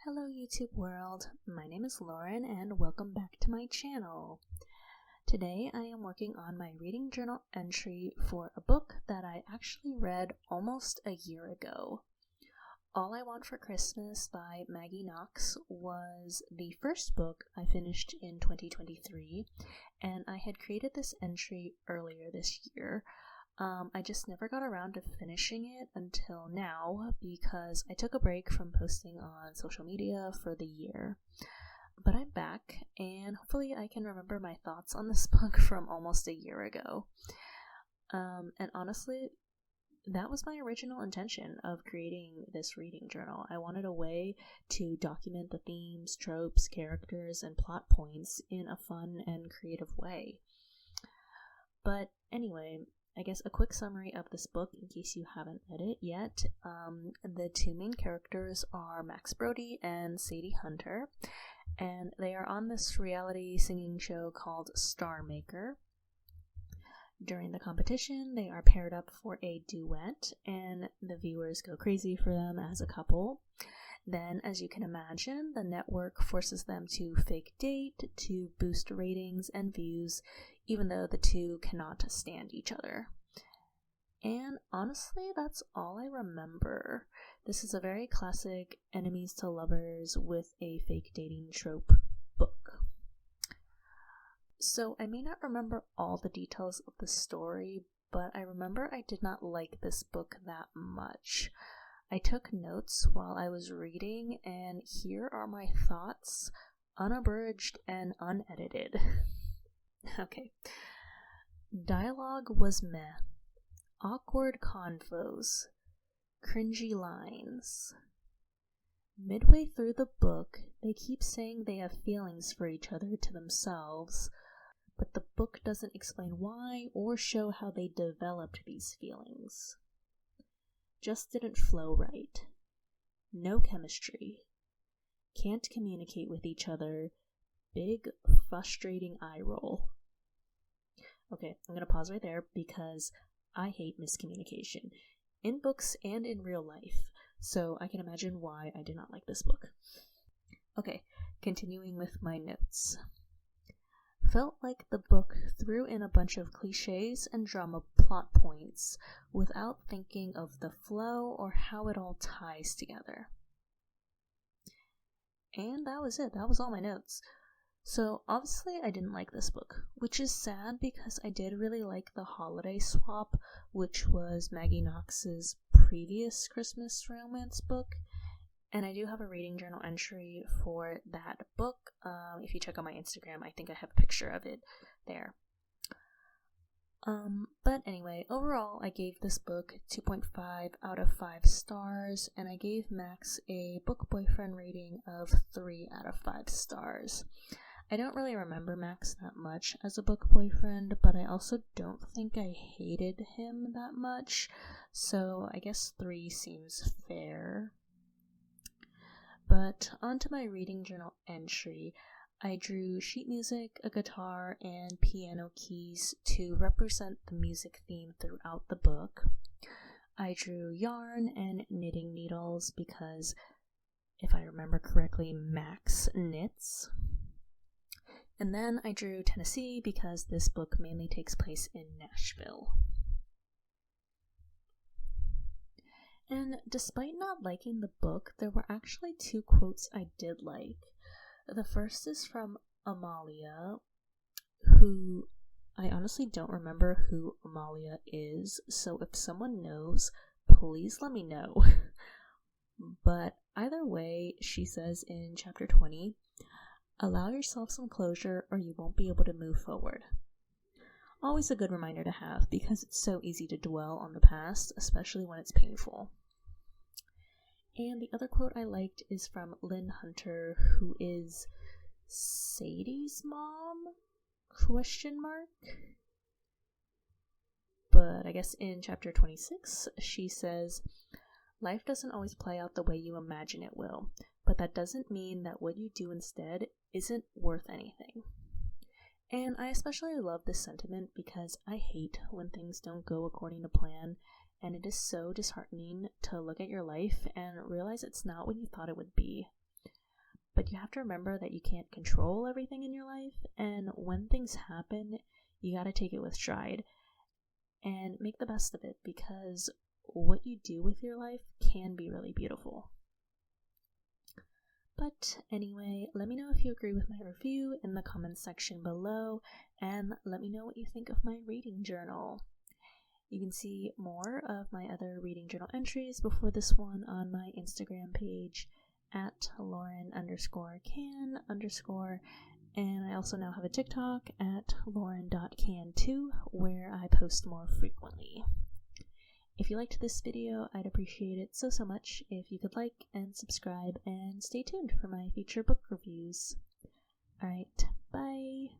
Hello YouTube world, my name is Lauren and welcome back to my channel. Today I am working on my reading journal entry for a book that I actually read almost a year ago. All I Want for Christmas by Maggie Knox was the first book I finished in 2023, and I had created this entry earlier this year. I just never got around to finishing it until now because I took a break from posting on social media for the year. But I'm back, and hopefully I can remember my thoughts on this book from almost a year ago. And honestly, that was my original intention of creating this reading journal. I wanted a way to document the themes, tropes, characters, and plot points in a fun and creative way. But anyway, I guess a quick summary of this book in case you haven't read it yet. The two main characters are Max Brody and Sadie Hunter, and they are on this reality singing show called Star Maker. During the competition, they are paired up for a duet, and the viewers go crazy for them as a couple. Then, as you can imagine, the network forces them to fake date to boost ratings and views, even though the two cannot stand each other. And honestly, that's all I remember. This is a very classic enemies to lovers with a fake dating trope book. So I may not remember all the details of the story, but I remember I did not like this book that much. I took notes while I was reading, and here are my thoughts, unabridged and unedited. Okay. Dialogue was meh. Awkward convos. Cringy lines. Midway through the book, they keep saying they have feelings for each other to themselves, but the book doesn't explain why or show how they developed these feelings. Just didn't flow right. No chemistry. Can't communicate with each other. Big, frustrating eye roll. Okay, I'm gonna pause right there because I hate miscommunication in books and in real life, so I can imagine why I did not like this book. Okay, continuing with my notes. Felt like the book threw in a bunch of cliches and drama plot points without thinking of the flow or how it all ties together. And that was it. That was all my notes. So obviously I didn't like this book, which is sad because I did really like The Holiday Swap, which was Maggie Knox's previous Christmas romance book. And I do have a reading journal entry for that book. If you check on my Instagram, I think I have a picture of it there. But anyway, overall, I gave this book 2.5 out of 5 stars, and I gave Max a book boyfriend rating of 3 out of 5 stars. I don't really remember Max that much as a book boyfriend, but I also don't think I hated him that much, so I guess 3 seems fair. But onto my reading journal entry, I drew sheet music, a guitar, and piano keys to represent the music theme throughout the book. I drew yarn and knitting needles because, if I remember correctly, Max knits. And then I drew Tennessee because this book mainly takes place in Nashville. And despite not liking the book, there were actually 2 quotes I did like. The first is from Amalia, who I honestly don't remember who Amalia is, so if someone knows, please let me know. But either way, she says in chapter 20, allow yourself some closure or you won't be able to move forward. Always a good reminder to have because it's so easy to dwell on the past, especially when it's painful. And the other quote I liked is from Lynn Hunter, who is Sadie's mom? ? But I guess in chapter 26, she says, life doesn't always play out the way you imagine it will, but that doesn't mean that what you do instead isn't worth anything. And I especially love this sentiment because I hate when things don't go according to plan, and it is so disheartening to look at your life and realize it's not what you thought it would be. but you have to remember that you can't control everything in your life, and when things happen, you gotta take it with stride and make the best of it, because what you do with your life can be really beautiful. But anyway, let me know if you agree with my review in the comments section below, and let me know what you think of my reading journal. You can see more of my other reading journal entries before this one on my Instagram page at Lauren_can_, and I also now have a TikTok at Lauren.can2, where I post more frequently. If you liked this video, I'd appreciate it so much if you could like and subscribe, and stay tuned for my future book reviews. Alright, bye!